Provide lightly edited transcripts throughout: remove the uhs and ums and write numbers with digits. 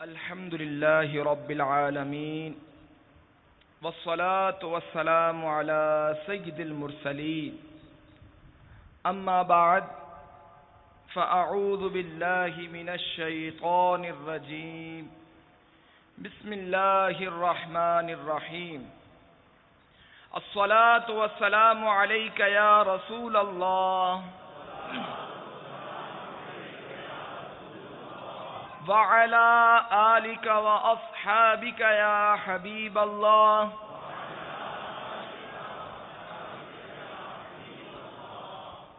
الحمد لله رب العالمين والصلاة والسلام على سيد المرسلين أما بعد فأعوذ بالله من الشيطان الرجيم بسم الله الرحمن الرحيم الصلاة والسلام عليك يا رسول الله وعلى آلك وأصحابك يا حبيب الله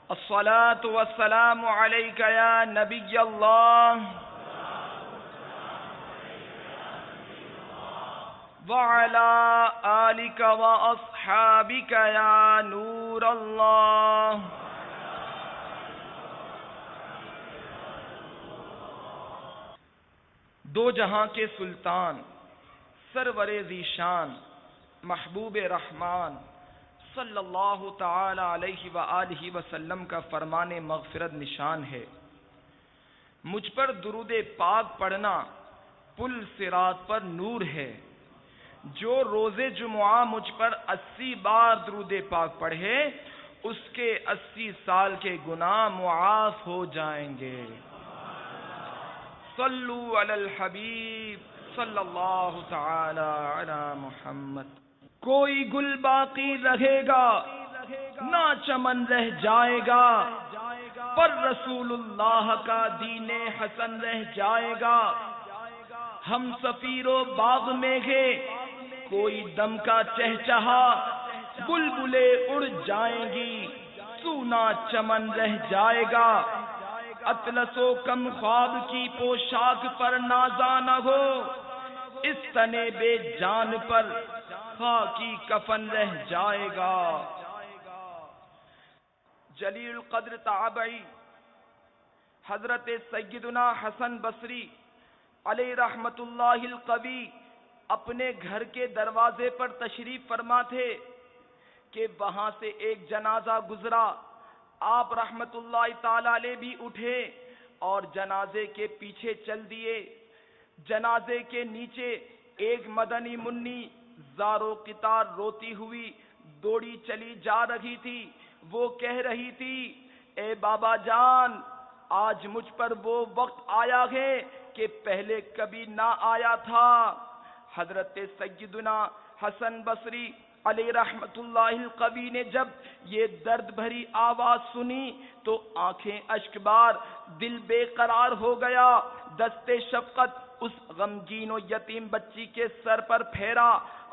الصلاة والسلام عليك يا نبي الله وعلى آلك وأصحابك يا نور الله دو جہاں کے سلطان سرور ذیشان محبوب رحمان صلی اللہ تعالی علیہ وآلہ وسلم کا فرمان مغفرت نشان ہے۔ مجھ پر درود پاک پڑھنا پل صراط پر نور ہے۔ جو روز جمعہ مجھ پر 80 بار درود پاک پڑھے اس کے 80 سال کے گناہ معاف ہو جائیں گے۔ صلو علی الحبیب صلی اللہ تعالی علی محمد۔ کوئی گل باقی رہے گا نہ چمن رہ جائے گا، پر رسول اللہ کا دین حسن رہ جائے گا۔ ہم سفیر و باغ میں گے کوئی دم کا چہچہا، بلبلیں اڑ جائیں گی سونا چمن رہ جائے گا۔ اطلس و کم خواب کی پوشاک پر نازا نہ ہو، اس تنے بے جان پر خاکی کفن رہ جائے گا۔ جلیل القدر تابعی حضرت سیدنا حسن بصری علیہ رحمت اللہ القوی اپنے گھر کے دروازے پر تشریف فرما تھے کہ وہاں سے ایک جنازہ گزرا۔ آپ رحمت اللہ تعالی علیہ بھی اٹھے اور جنازے کے پیچھے چل دیے۔ جنازے کے نیچے ایک مدنی منی زارو قطار روتی ہوئی دوڑی چلی جا رہی تھی۔ وہ کہہ رہی تھی، اے بابا جان، آج مجھ پر وہ وقت آیا ہے کہ پہلے کبھی نہ آیا تھا۔ حضرت سیدنا حسن بصری علیہ رحمت اللہ القوی نے جب یہ درد بھری آواز سنی تو آنکھیں اشک بار، دل بے قرار ہو گیا۔ دست شفقت اس غمگین و یتیم بچی کے سر پر پھیرا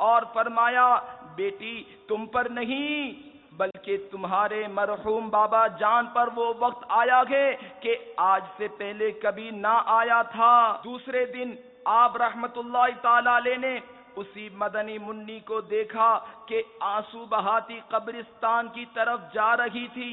اور فرمایا، بیٹی تم پر نہیں بلکہ تمہارے مرحوم بابا جان پر وہ وقت آیا ہے کہ آج سے پہلے کبھی نہ آیا تھا۔ دوسرے دن آپ رحمت اللہ تعالی علیہ نے اسی مدنی منی کو دیکھا کہ آنسو بہاتی قبرستان کی طرف جا رہی تھی۔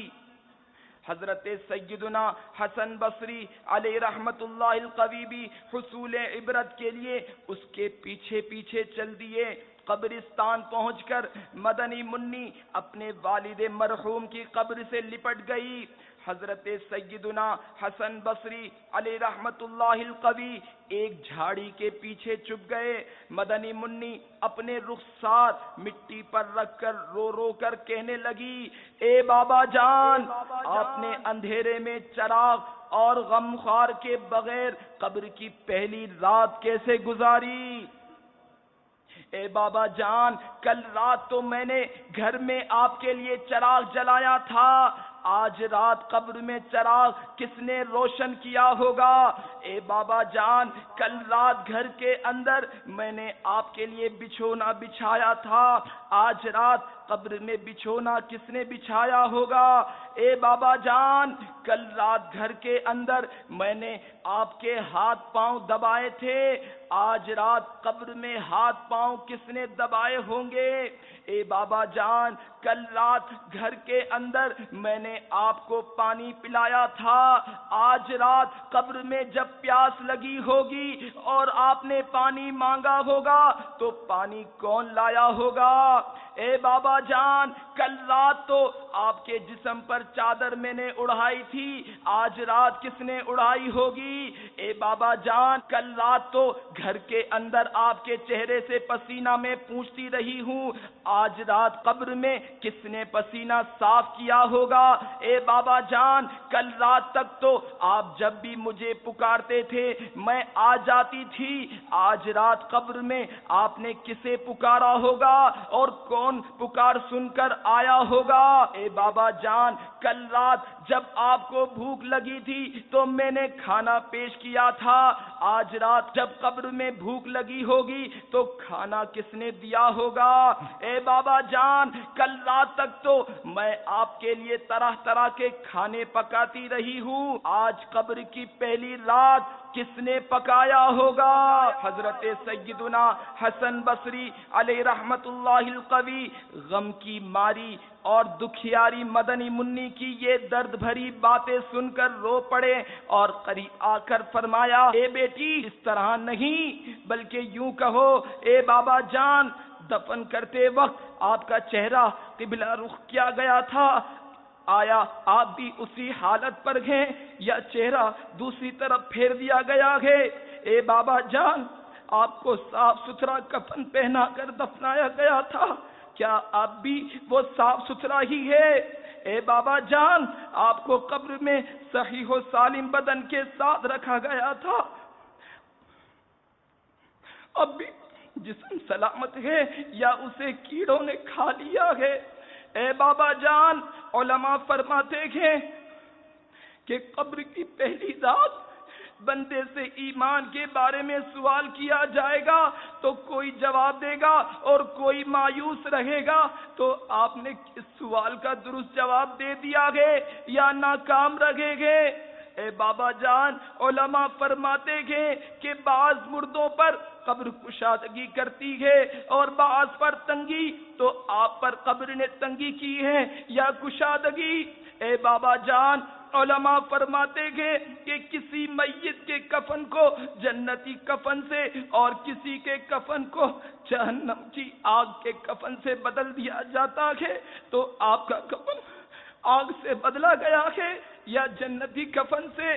حضرت سیدنا حسن بصری علیہ رحمت اللہ القوی بھی حصول عبرت کے لیے اس کے پیچھے پیچھے چل دیے۔ قبرستان پہنچ کر مدنی منی اپنے والد مرحوم کی قبر سے لپٹ گئی۔ حضرت سیدنا حسن بصری علیہ رحمت اللہ القوی ایک جھاڑی کے پیچھے چھپ گئے۔ مدنی منی اپنے رخسار مٹی پر رکھ کر رو رو کر کہنے لگی، اے بابا جان، آپ نے اندھیرے میں چراغ اور غمخوار کے بغیر قبر کی پہلی رات کیسے گزاری؟ اے بابا جان، کل رات تو میں نے گھر میں آپ کے لیے چراغ جلایا تھا، آج رات قبر میں چراغ کس نے روشن کیا ہوگا؟ اے بابا جان، کل رات گھر کے اندر میں نے آپ کے لیے بچھونا بچھایا تھا، آج رات قبر میں بچھونا کس نے بچھایا ہوگا؟ اے بابا جان، کل رات گھر کے اندر میں نے آپ کے ہاتھ پاؤں دبائے تھے، آج رات قبر میں ہاتھ پاؤں کس نے دبائے ہوں گے؟ اے بابا جان، کل رات گھر کے اندر میں نے نے آپ کو پانی پلایا تھا، آج رات قبر میں جب پیاس لگی ہوگی اور آپ نے پانی مانگا ہوگا تو پانی کون لایا ہوگا؟ اے بابا جان، کل رات تو آپ کے جسم پر چادر میں نے اڑائی تھی، آج رات کس نے اڑائی ہوگی؟ اے بابا جان، کل رات تو گھر کے اندر آپ کے چہرے سے پسینہ میں پوچھتی رہی ہوں، آج رات قبر میں کس نے پسینہ صاف کیا ہوگا؟ اے بابا جان، کل رات تک تو آپ جب بھی مجھے پکارتے تھے میں آ جاتی تھی، آج رات قبر میں آپ نے کسے پکارا ہوگا اور کون پکار سن کر آیا ہوگا؟ اے بابا جان، کل رات جب آپ کو بھوک لگی تھی تو میں نے کھانا پیش کیا تھا، آج رات جب قبر میں بھوک لگی ہوگی تو کھانا کس نے دیا ہوگا؟ اے بابا جان، کل رات تک تو میں آپ کے لیے طرح طرح کے کھانے پکاتی رہی ہوں، آج قبر کی پہلی رات کس نے پکایا ہوگا؟ حضرت سیدنا حسن بصری علیہ رحمت اللہ القوی غم کی ماری اور دکھیاری مدنی منی کی یہ درد بھری باتیں سن کر رو پڑے اور قریب آ کر فرمایا، اے بیٹی اس طرح نہیں بلکہ یوں کہو، اے بابا جان، دفن کرتے وقت آپ کا چہرہ قبلہ رخ کیا گیا تھا، آیا آپ بھی اسی حالت پر ہیں یا چہرہ دوسری طرف پھیر دیا گیا ہے؟ اے بابا جان، آپ کو صاف ستھرا کفن پہنا کر دفنایا گیا تھا، کیا آپ بھی وہ صاف ستھرا ہی ہے؟ اے بابا جان، آپ کو قبر میں صحیح و سالم بدن کے ساتھ رکھا گیا تھا، اب بھی جسم سلامت ہے یا اسے کیڑوں نے کھا لیا ہے؟ اے بابا جان، علماء فرماتے ہیں کہ قبر کی پہلی رات بندے سے ایمان کے بارے میں سوال کیا جائے گا تو کوئی جواب دے گا اور کوئی مایوس رہے گا، تو آپ نے اس سوال کا درست جواب دے دیا ہے یا ناکام رہے گے؟ اے بابا جان، علماء فرماتے ہیں کہ بعض مردوں پر قبر کشادگی کرتی ہے اور بعض پر تنگی، تو آپ پر قبر نے تنگی کی ہے یا کشادگی؟ اے بابا جان، علماء فرماتے ہیں کہ کسی میت کے کفن کو جنتی کفن سے اور کسی کے کفن کو جہنم کی آگ کے کفن سے بدل دیا جاتا ہے، تو آپ کا کفن آگ سے بدلا گیا ہے یا جنتی کفن سے؟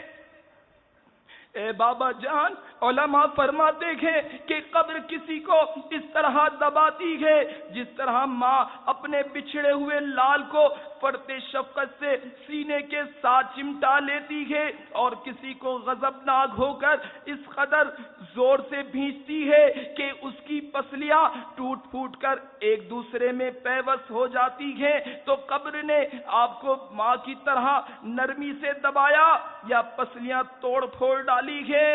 اے بابا جان، علماء فرماتے ہیں کہ قبر کسی کو اس طرح دباتی ہے جس طرح ماں اپنے بچھڑے ہوئے لال کو فرتے شفقت سے سینے کے ساتھ چمٹا لیتی ہے اور کسی کو غضبناک ہو کر اس قدر زور سے بھینچتی ہے کہ اس کی پسلیاں ٹوٹ پھوٹ کر ایک دوسرے میں پیوست ہو جاتی ہیں، تو قبر نے آپ کو ماں کی طرح نرمی سے دبایا یا پسلیاں توڑ پھوڑ ڈالی ہے؟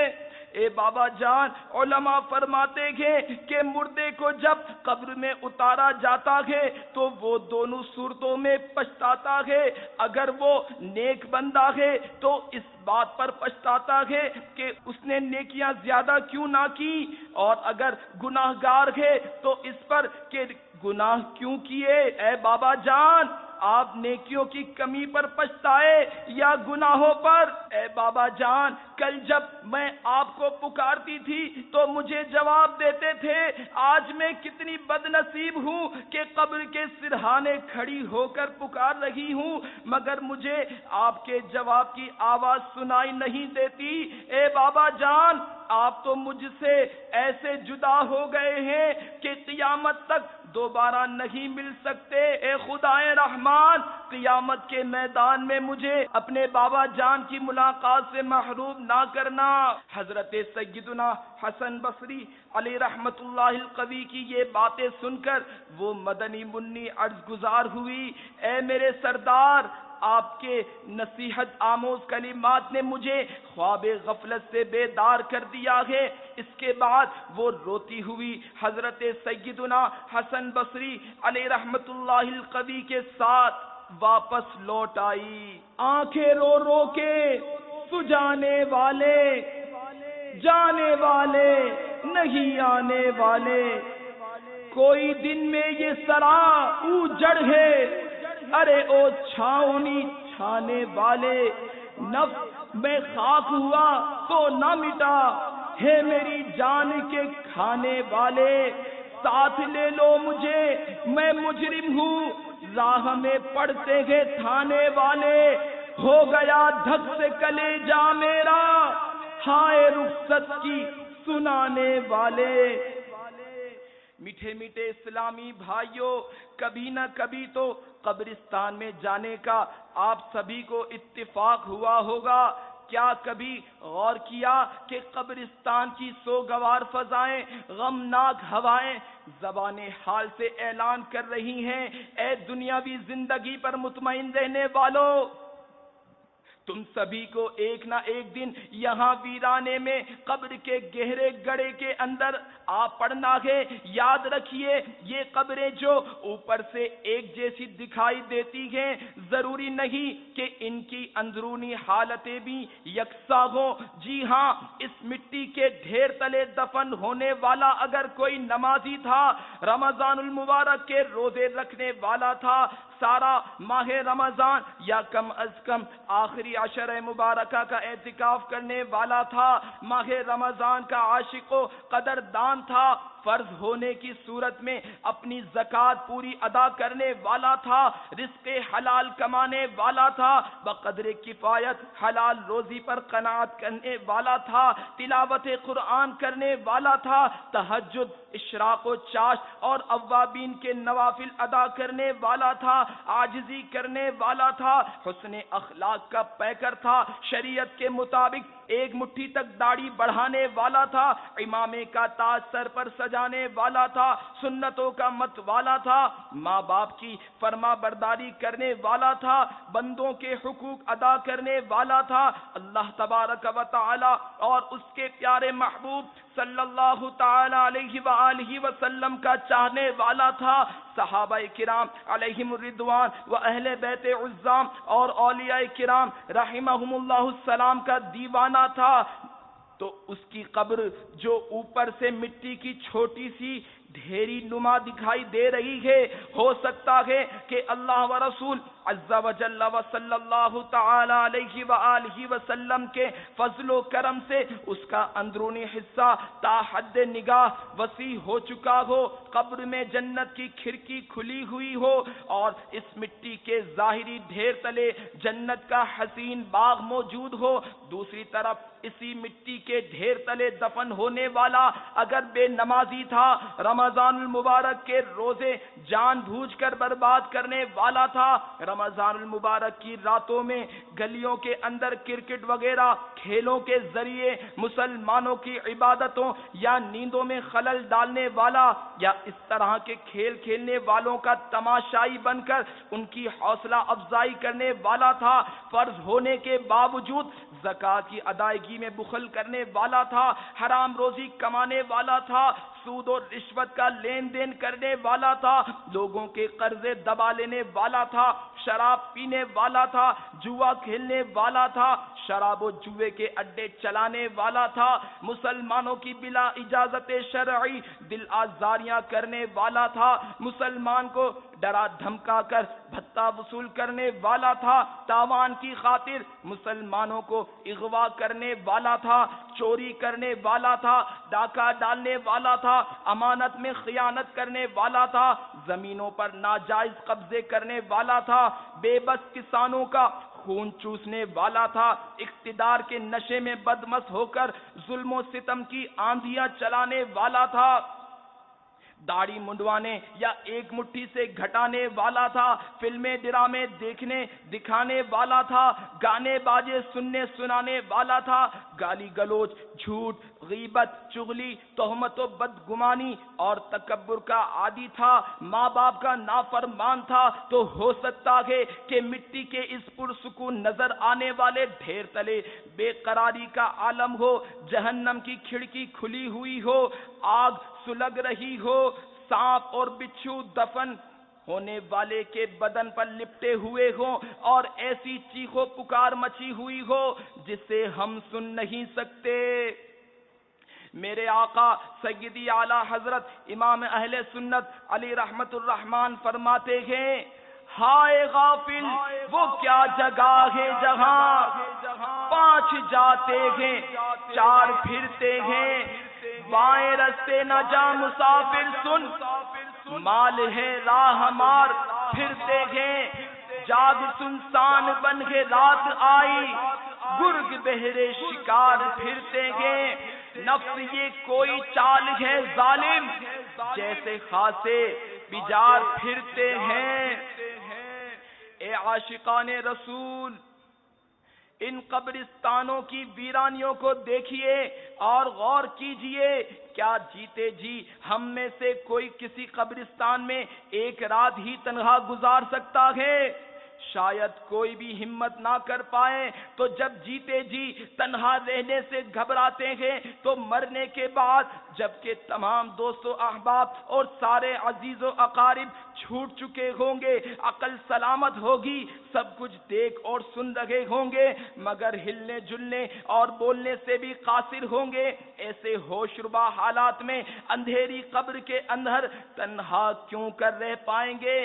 اے بابا جان، علماء فرماتے ہیں کہ مردے کو جب قبر میں اتارا جاتا ہے تو وہ دونوں صورتوں میں پچھتاتا ہے، اگر وہ نیک بندہ ہے تو اس بات پر پچھتاتا ہے کہ اس نے نیکیاں زیادہ کیوں نہ کی، اور اگر گناہ گار ہے تو اس پر کہ گناہ کیوں کیے؟ اے بابا جان، آپ نیکیوں کی کمی پر پچھتائے یا گناہوں پر؟ اے بابا جان، کل جب میں آپ کو پکارتی تھی تو مجھے جواب دیتے تھے، آج میں کتنی بد نصیب ہوں کہ قبر کے سرہانے کھڑی ہو کر پکار رہی ہوں مگر مجھے آپ کے جواب کی آواز سنائی نہیں دیتی۔ اے بابا جان، آپ تو مجھ سے ایسے جدا ہو گئے ہیں کہ قیامت تک دوبارہ نہیں مل سکتے۔ اے خدائے رحمان، قیامت کے میدان میں مجھے اپنے بابا جان کی ملاقات سے محروم نہ کرنا۔ حضرت سیدنا حسن بصری علیہ رحمت اللہ القوی کی یہ باتیں سن کر وہ مدنی منی عرض گزار ہوئی، اے میرے سردار، آپ کے نصیحت آموز کلمات نے مجھے خواب غفلت سے بیدار کر دیا ہے۔ اس کے بعد وہ روتی ہوئی حضرت سیدنا حسن بصری علیہ رحمت اللہ القوی کے ساتھ واپس لوٹ آئی۔ آنکھیں رو رو کے سجانے والے، جانے والے نہیں آنے والے، کوئی دن میں یہ سرا اجڑ ہے، ارے او چھاؤنی اٹھانے والے، نفس میں خاک ہوا تو نہ مٹا، ہے میری جان کے کھانے والے، ساتھ لے لو مجھے میں مجرم ہوں، راہ میں پڑتے ہیں تھانے والے، ہو گیا دھک سے کلیجا میرا، ہائے رخصت کی سنانے والے۔ میٹھے میٹھے اسلامی بھائیوں، کبھی نہ کبھی تو قبرستان میں جانے کا آپ سبھی کو اتفاق ہوا ہوگا۔ کیا کبھی غور کیا کہ قبرستان کی سوگوار فضائیں، غمناک ہوائیں زبان حال سے اعلان کر رہی ہیں، اے دنیاوی زندگی پر مطمئن رہنے والوں، تم سبھی کو ایک نہ ایک دن یہاں ویرانے میں قبر کے گہرے گڑھے کے اندر آ پڑنا ہے۔ یاد رکھیے، یہ قبریں جو اوپر سے ایک جیسی دکھائی دیتی ہیں، ضروری نہیں کہ ان کی اندرونی حالتیں بھی یکساں ہوں۔ جی ہاں، اس مٹی کے ڈھیر تلے دفن ہونے والا اگر کوئی نمازی تھا، رمضان المبارک کے روزے رکھنے والا تھا، سارا ماہ رمضان یا کم از کم آخری عشرہ مبارکہ کا اعتکاف کرنے والا تھا، ماہ رمضان کا عاشق و قدردان تھا، فرض ہونے کی صورت میں اپنی زکوٰۃ پوری ادا کرنے والا تھا، رزق حلال کمانے والا تھا، بقدر کفایت حلال روزی پر قناعت کرنے والا تھا، تلاوت قرآن کرنے والا تھا، تہجد، اشراق و چاش اور اوابین کے نوافل ادا کرنے والا تھا، عاجزی کرنے والا تھا، حسن اخلاق کا پیکر تھا، شریعت کے مطابق ایک مٹھی تک داڑھی بڑھانے والا تھا، امامے کا تاج سر پر سجانے والا تھا، سنتوں کا مت والا تھا، ماں باپ کی فرما برداری کرنے والا تھا، بندوں کے حقوق ادا کرنے والا تھا، اللہ تبارک و تعالی اور اس کے پیارے محبوب صلی اللہ تعالی علیہ وآلہ وسلم کا چاہنے والا تھا، صحابہ کرام علیہم الرضوان و اہل بیت عظام اور اولیاء کرام رحمہم اللہ السلام کا دیوانہ تھا۔ تو اس کی قبر جو اوپر سے مٹی کی چھوٹی سی ڈھیری نما دکھائی دے رہی ہے، ہو سکتا ہے کہ اللہ و رسول عز و جل و صلی اللہ تعالی علیہ وآلہ وسلم کے فضل و کرم سے اس کا اندرونی حصہ تا حد نگاہ وسیع ہو چکا ہو، قبر میں جنت کی کھڑکی کھلی ہوئی ہو اور اس مٹی کے ظاہری ڈھیر تلے جنت کا حسین باغ موجود ہو، دوسری طرف اسی مٹی کے ڈھیر تلے دفن ہونے والا اگر بے نمازی تھا، رمضان المبارک کے روزے جان بوجھ کر برباد کرنے والا تھا، رمضان المبارک کی راتوں میں گلیوں کے اندر کرکٹ وغیرہ کھیلوں کے ذریعے مسلمانوں کی عبادتوں یا نیندوں میں خلل ڈالنے والا، یا اس طرح کے کھیل کھیلنے والوں کا تماشائی بن کر ان کی حوصلہ افزائی کرنے والا تھا، فرض ہونے کے باوجود زکوٰۃ کی ادائیگی میں بخل کرنے والا تھا، حرام روزی کمانے والا تھا، سود اور رشوت کا لین دین کرنے والا تھا، لوگوں کے قرضے دبا لینے والا تھا، شراب پینے والا تھا، جوا کھیلنے والا تھا، شراب و جوے کے اڈے چلانے والا تھا، مسلمانوں کی بلا اجازت شرعی دل آزاریاں کرنے والا تھا، مسلمان کو ڈرا دھمکا کر بھتہ وصول کرنے والا تھا، تاوان کی خاطر مسلمانوں کو اغوا کرنے والا تھا، چوری کرنے والا تھا، ڈاکہ ڈالنے والا تھا، امانت میں خیانت کرنے والا تھا، زمینوں پر ناجائز قبضے کرنے والا تھا، بے بس کسانوں کا خون چوسنے والا تھا، اقتدار کے نشے میں بدمست ہو کر ظلم و ستم کی آندھیاں چلانے والا تھا، داڑھی منڈوانے یا ایک مٹھی سے گھٹانے والا تھا، فلمیں ڈرامے دیکھنے دکھانے والا تھا، گانے باجے سننے سنانے والا تھا، گالی گلوچ، جھوٹ، غیبت، چغلی، تہمت و بدگمانی اور تکبر کا عادی تھا، ماں باپ کا نافرمان تھا، تو ہو سکتا ہے کہ مٹی کے اس پرسکون نظر آنے والے ڈھیر تلے بے قراری کا عالم ہو، جہنم کی کھڑکی کھلی ہوئی ہو، آگ سلگ رہی ہو، سانپ اور بچھو دفن ہونے والے کے بدن پر لپٹے ہوئے ہوں اور ایسی چیخ و پکار مچی ہوئی ہو جسے ہم سن نہیں سکتے۔ میرے آقا سیدی اعلی حضرت امام اہل سنت علی رحمت الرحمن فرماتے ہیں، ہائے غافل وہ کیا جگہ ہے جہاں 5 جاتے ہیں 4 پھرتے ہیں، بائیں رستے نہ جا مسافر سن، مال ہے راہ مار پھرتے ہیں، جاگ سنسان بن کے رات آئی، گرگ بہرے شکار پھرتے ہیں، نفس یہ کوئی چال ہے ظالم، جیسے خاصے بجار پھرتے ہیں۔ اے عاشقان رسول، ان قبرستانوں کی ویرانیوں کو دیکھیے اور غور کیجئے، کیا جیتے جی ہم میں سے کوئی کسی قبرستان میں ایک رات ہی تنہا گزار سکتا ہے؟ شاید کوئی بھی ہمت نہ کر پائے، تو جب جیتے جی تنہا رہنے سے گھبراتے ہیں تو مرنے کے بعد جبکہ تمام دوست و احباب اور سارے عزیز و اقارب چھوٹ چکے ہوں گے، عقل سلامت ہوگی، سب کچھ دیکھ اور سن رہے ہوں گے، مگر ہلنے جلنے اور بولنے سے بھی قاصر ہوں گے، ایسے ہوش ربا حالات میں اندھیری قبر کے اندر تنہا کیوں کر رہ پائیں گے؟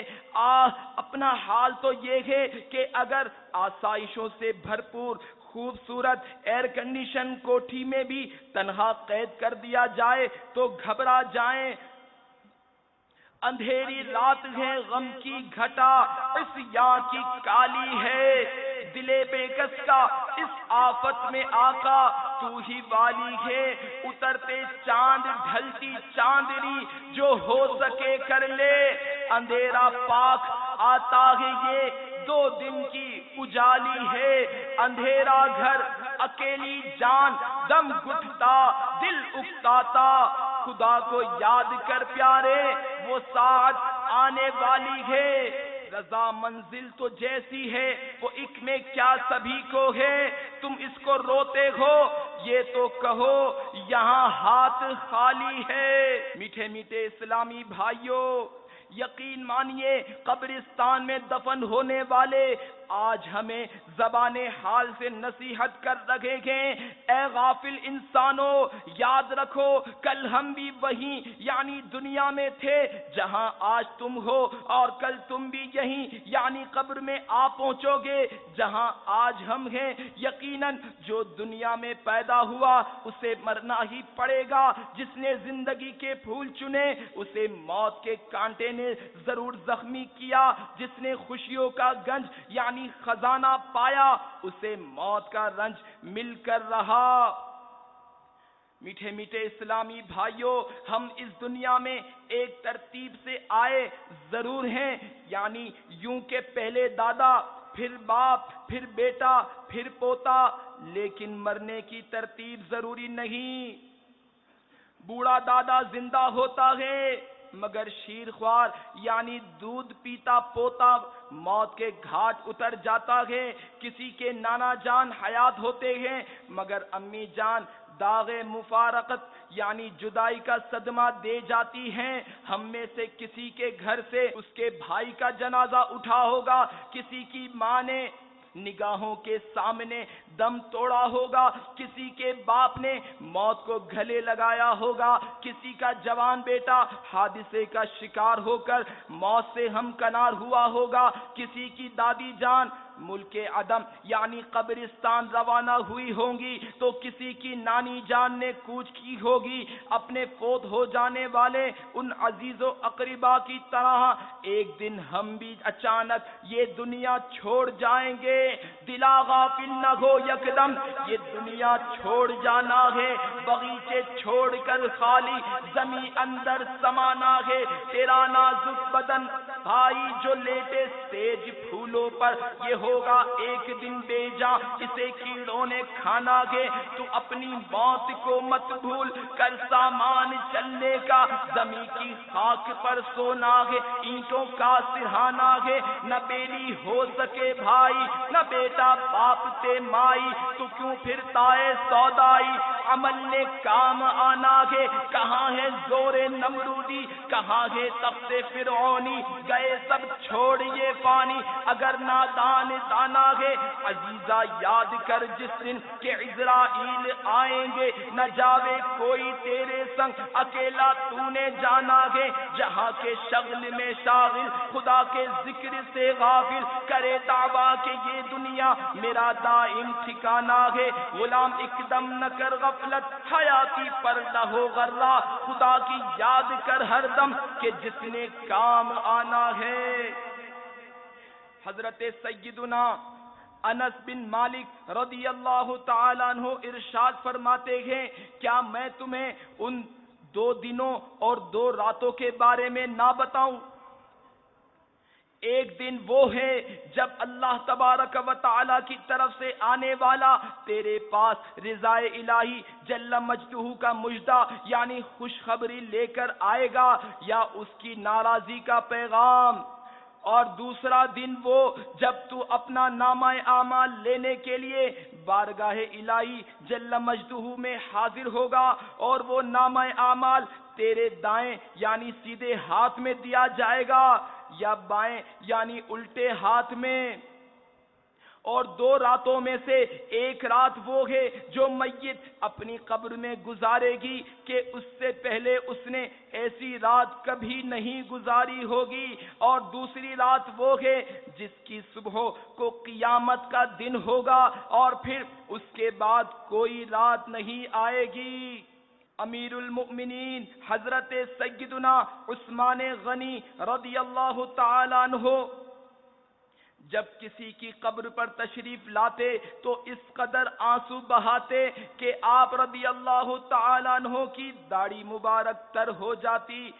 اپنا حال تو یہ ہے کہ اگر آسائشوں سے بھرپور خوبصورت ایئر کنڈیشن کوٹھی میں بھی تنہا قید کر دیا جائے تو گھبرا جائیں۔ اندھیری رات ہے غم کی گھٹا عصیاں کی کالی ہے، دلے بے کس کا اس آفت میں آقا تو ہی والی ہے، اترتے چاند ڈھلتی چاندنی جو ہو سکے کر لے، اندھیرا پاک آتا ہے یہ 2 دن کی اجالی ہے، اندھیرا گھر اکیلی جان دم گھٹتا دل اکتاتا، خدا کو یاد کر پیارے وہ ساتھ آنے والی ہے، رضا منزل تو جیسی ہے وہ ایک میں کیا سبھی کو ہے، تم اس کو روتے ہو یہ تو کہو یہاں ہاتھ خالی ہے۔ میٹھے میٹھے اسلامی بھائیوں، یقین مانیے قبرستان میں دفن ہونے والے آج ہمیں زبان حال سے نصیحت کر رکھے گے، اے غافل انسانوں یاد رکھو کل ہم بھی وہیں یعنی دنیا میں تھے جہاں آج تم ہو، اور کل تم بھی یہیں یعنی قبر میں آ پہنچو گے جہاں آج ہم ہیں۔ یقیناً جو دنیا میں پیدا ہوا اسے مرنا ہی پڑے گا، جس نے زندگی کے پھول چنے اسے موت کے کانٹے نے ضرور زخمی کیا، جس نے خوشیوں کا گنج یعنی خزانہ پایا اسے موت کا رنج مل کر رہا۔ میٹھے میٹھے اسلامی بھائیوں، ہم اس دنیا میں ایک ترتیب سے آئے ضرور ہیں، یعنی یوں کہ پہلے دادا پھر باپ پھر بیٹا پھر پوتا، لیکن مرنے کی ترتیب ضروری نہیں۔ بوڑھا دادا زندہ ہوتا ہے مگر شیرخوار یعنی دودھ پیتا پوتا موت کے گھاٹ اتر جاتا ہے، کسی کے نانا جان حیات ہوتے ہیں مگر امی جان داغ مفارقت یعنی جدائی کا صدمہ دے جاتی ہیں۔ ہم میں سے کسی کے گھر سے اس کے بھائی کا جنازہ اٹھا ہوگا، کسی کی ماں نے نگاہوں کے سامنے دم توڑا ہوگا، کسی کے باپ نے موت کو گلے لگایا ہوگا، کسی کا جوان بیٹا حادثے کا شکار ہو کر موت سے ہمکنار ہوا ہوگا، کسی کی دادی جان ملک عدم یعنی قبرستان روانہ ہوئی ہوں گی، تو کسی کی نانی جان نے کوچ کی ہوگی۔ اپنے فوت ہو جانے والے ان عزیز و اقربا کی طرح ایک دن ہم بھی اچانک یہ دنیا چھوڑ جائیں گے۔ دلا غافل نہ ہو یکدم یہ دنیا چھوڑ جانا ہے، باغیچے چھوڑ کر خالی زمین اندر سمانا ہے۔ تیرا نازک بدن بھائی جو لیٹے سیج پھولوں پر یہ ہوگا ایک دن بے جاں، اسے کیڑوں نے کھانا ہے۔ تو اپنی موت کو مت بھول کر سامان چلنے کا، زمین کی خاک پر سونا ہے، اینٹوں کا سرہانا ہے۔ نہ بیلی ہو سکے بھائی نہ بیٹا باپ تے مائی، تو کیوں پھرتا ہے سودائی؟ عمل نے کام آنا ہے، کہاں ہے زور نمرودی، کہاں ہے تخت فرعونی، گئے سب چھوڑ یہ فانی، اگر نادان دانا ہے عزیزہ یاد کر جس دن کہ عزرائیل آئیں گے، نہ جاوے کوئی تیرے سنگ، اکیلا تو نے جانا ہے، جہاں کے شغل میں شاغل، خدا کے ذکر سے غافل، کرے دعویٰ کہ یہ دنیا میرا دائم ٹھکانہ ہے، غلام اقدم نہ کر غفلت، حیاتی پر نہ ہو غرہ، خدا کی یاد کر ہر دم کہ جس نے کام آنا ہے۔ حضرت سیدنا انس بن مالک رضی اللہ تعالیٰ عنہ ارشاد فرماتے ہیں، کیا میں تمہیں ان 2 دنوں اور 2 راتوں کے بارے میں نہ بتاؤں؟ ایک دن وہ ہے جب اللہ تبارک و تعالی کی طرف سے آنے والا تیرے پاس رضا الہی جل مجدہ کا مجدہ یعنی خوشخبری لے کر آئے گا یا اس کی ناراضی کا پیغام، اور دوسرا دن وہ جب تو اپنا نامہ اعمال لینے کے لیے بارگاہ الہی جل مجدہ میں حاضر ہوگا، اور وہ نامہ اعمال تیرے دائیں یعنی سیدھے ہاتھ میں دیا جائے گا یا بائیں یعنی الٹے ہاتھ میں۔ اور 2 راتوں میں سے ایک رات وہ ہے جو میت اپنی قبر میں گزارے گی کہ اس سے پہلے اس نے ایسی رات کبھی نہیں گزاری ہوگی، اور دوسری رات وہ ہے جس کی صبح کو قیامت کا دن ہوگا، اور پھر اس کے بعد کوئی رات نہیں آئے گی۔ امیر المؤمنین حضرت سیدنا عثمان غنی رضی اللہ تعالیٰ عنہ جب کسی کی قبر پر تشریف لاتے تو اس قدر آنسو بہاتے کہ آپ رضی اللہ تعالیٰ عنہ کی داڑھی مبارک تر ہو جاتی۔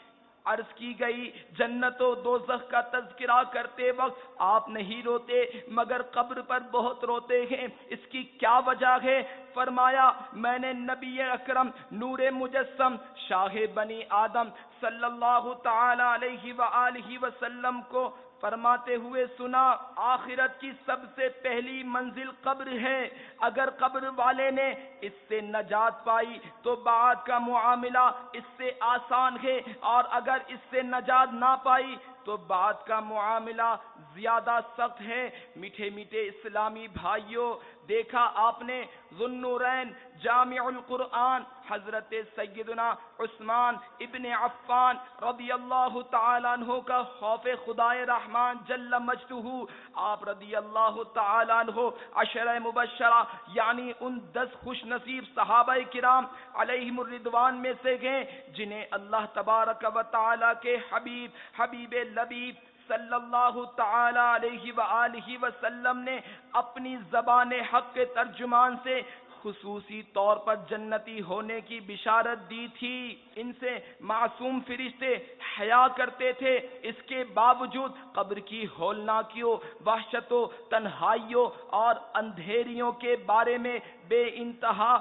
عرض کی گئی جنت و دوزخ کا تذکرہ کرتے وقت آپ نہیں روتے مگر قبر پر بہت روتے ہیں، اس کی کیا وجہ ہے؟ فرمایا میں نے نبی اکرم نور مجسم شاہ بنی آدم صلی اللہ تعالی علیہ وآلہ وسلم کو فرماتے ہوئے سنا، آخرت کی سب سے پہلی منزل قبر ہے، اگر قبر والے نے اس سے نجات پائی تو بعد کا معاملہ اس سے آسان ہے، اور اگر اس سے نجات نہ پائی تو بعد کا معاملہ زیادہ سخت ہے۔ میٹھے میٹھے اسلامی بھائیوں، دیکھا آپ نے ذوالنورین جامع القرآن حضرت سیدنا عثمان ابن عفان رضی اللہ تعالیٰ عنہ کا خوف خدائے رحمان جل مجدہ، آپ رضی اللہ تعالیٰ عنہ عشرہ مبشرہ یعنی ان 10 خوش نصیب صحابہ کرام علیہم الرضوان میں سے گئے جنہیں اللہ تبارک و تعالیٰ کے حبیب لبیب صلی اللہ تعالی علیہ وآلہ وسلم نے اپنی زبان حق کے ترجمان سے خصوصی طور پر جنتی ہونے کی بشارت دی تھی۔ ان سے معصوم فرشتے حیا کرتے تھے، اس کے باوجود قبر کی ہولناکیوں، وحشتوں، تنہائیوں اور اندھیریوں کے بارے میں بے انتہا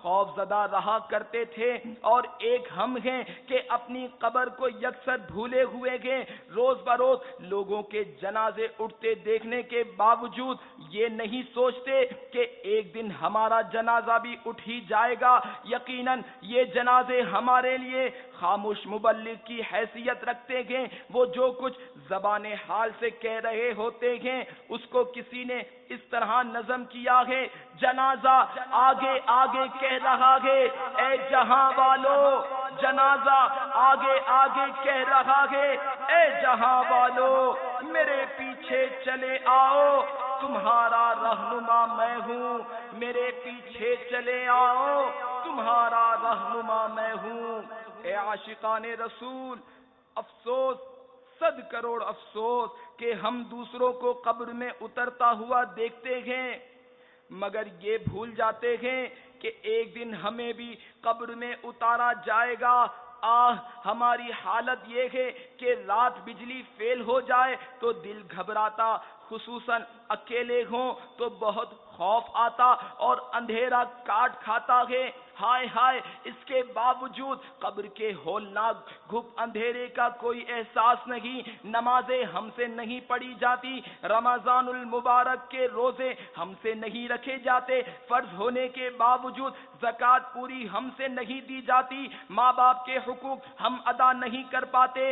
خوف زدہ رہا کرتے تھے، اور ایک ہم ہیں کہ اپنی قبر کو یکسر بھولے ہوئے گئے، روز بروز لوگوں کے جنازے اٹھتے دیکھنے کے باوجود یہ نہیں سوچتے کہ ایک دن ہمارا جنازہ بھی اٹھ ہی جائے گا۔ یقیناً یہ جنازے ہمارے لیے خاموش مبلغ کی حیثیت رکھتے ہیں، وہ جو کچھ زبان حال سے کہہ رہے ہوتے ہیں اس کو کسی نے اس طرح نظم کیا ہے، جنازہ آگے آگے کہہ رہا ہے اے جہاں والو، جنازہ آگے آگے کہہ رہا ہے اے جہاں والو، میرے پیچھے چلے آؤ تمہارا رہنما میں ہوں، میرے پیچھے چلے آؤ تمہارا رہنما میں ہوں۔ اے عاشقان رسول، افسوس، 100 کروڑ افسوس کہ ہم دوسروں کو قبر میں اترتا ہوا دیکھتے ہیں مگر یہ بھول جاتے ہیں کہ ایک دن ہمیں بھی قبر میں اتارا جائے گا۔ ہماری حالت یہ ہے کہ رات بجلی فیل ہو جائے تو دل گھبراتا، خصوصاً اکیلے ہوں تو بہت خوف آتا اور اندھیرا کاٹ کھاتا ہے۔ ہائے ہائے اس کے باوجود قبر کے ہولناک گھپ اندھیرے کا کوئی احساس نہیں، نمازیں ہم سے نہیں پڑھی جاتی، رمضان المبارک کے روزے ہم سے نہیں رکھے جاتے، فرض ہونے کے باوجود زکوٰۃ پوری ہم سے نہیں دی جاتی، ماں باپ کے حقوق ہم ادا نہیں کر پاتے،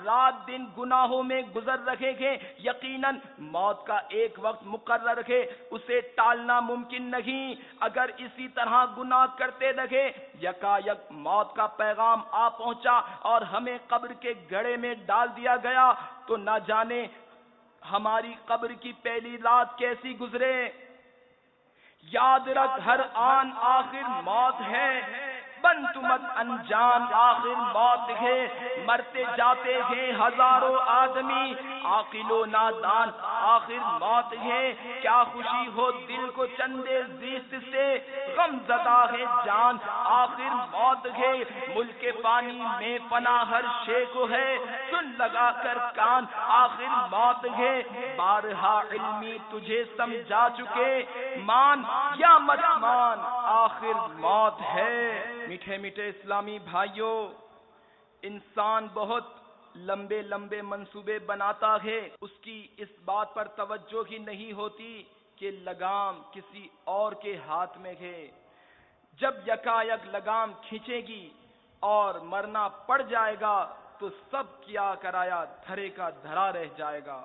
رات دن گناہوں میں گزر رہے ہیں، یقیناً موت کا ایک وقت مقرر ہے، اسے ٹالنا ممکن نہیں۔ اگر اسی طرح گناہ کرتے رہے، یکایک موت کا پیغام آ پہنچا اور ہمیں قبر کے گڑھے میں ڈال دیا گیا تو نہ جانے ہماری قبر کی پہلی رات کیسی گزرے۔ یاد رکھ ہر آن آخر موت ہے، بنتمت انجام آخر موت ہے، مرتے جاتے ہیں ہزاروں آدمی، عاقل و نادان آخر موت ہے، کیا خوشی ہو دل کو چندے زیست سے، غم زدہ ہے جان آخر موت ہے، ملک پانی میں پناہ ہر شے کو ہے، سن لگا کر کان آخر موت ہے، بارہا علمی تجھے سمجھا چکے، مان یا مت مان آخر موت ہے۔ میٹھے میٹھے اسلامی بھائیوں، انسان بہت لمبے لمبے منصوبے بناتا ہے، اس کی اس بات پر توجہ ہی نہیں ہوتی کہ لگام کسی اور کے ہاتھ میں ہے۔ جب یکایک لگام کھینچے گی اور مرنا پڑ جائے گا تو سب کیا کرایا دھرے کا دھرا رہ جائے گا۔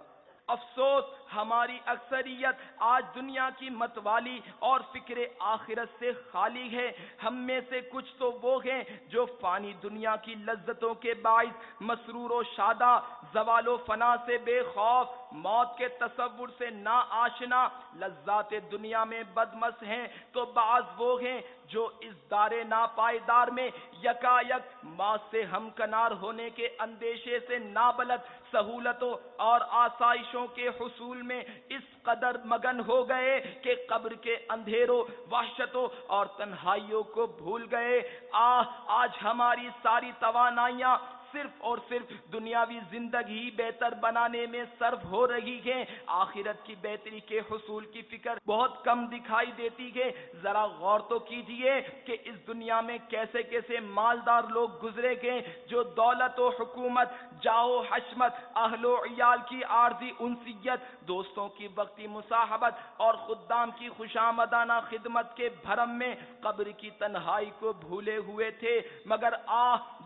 افسوس ہماری اکثریت آج دنیا کی متوالی اور فکر آخرت سے خالی ہے۔ ہم میں سے کچھ تو وہ ہیں جو فانی دنیا کی لذتوں کے باعث مسرور و شادہ، زوال و فنا سے بے خوف، موت کے تصور سے نا آشنا، لذات دنیا میں بدمست ہیں، تو بعض وہ ہیں جو اس دار ناپائیدار میں یکایک موت سے ہمکنار ہونے کے اندیشے سے نابلد سہولتوں اور آسائشوں کے حصول میں اس قدر مگن ہو گئے کہ قبر کے اندھیروں، وحشتوں اور تنہائیوں کو بھول گئے۔ آج ہماری ساری توانائیاں صرف اور صرف دنیاوی زندگی بہتر بنانے میں صرف ہو رہی ہیں، آخرت کی بہتری کے حصول کی فکر بہت کم دکھائی دیتی ہے۔ ذرا غور تو کیجئے کہ اس دنیا میں کیسے کیسے مالدار لوگ گزرے گئے جو دولت و حکومت، جاہ و حشمت، اہل و عیال کی عارضی انسیت، دوستوں کی وقتی مصاحبت اور خدام کی خوشامدانہ خدمت کے بھرم میں قبر کی تنہائی کو بھولے ہوئے تھے، مگر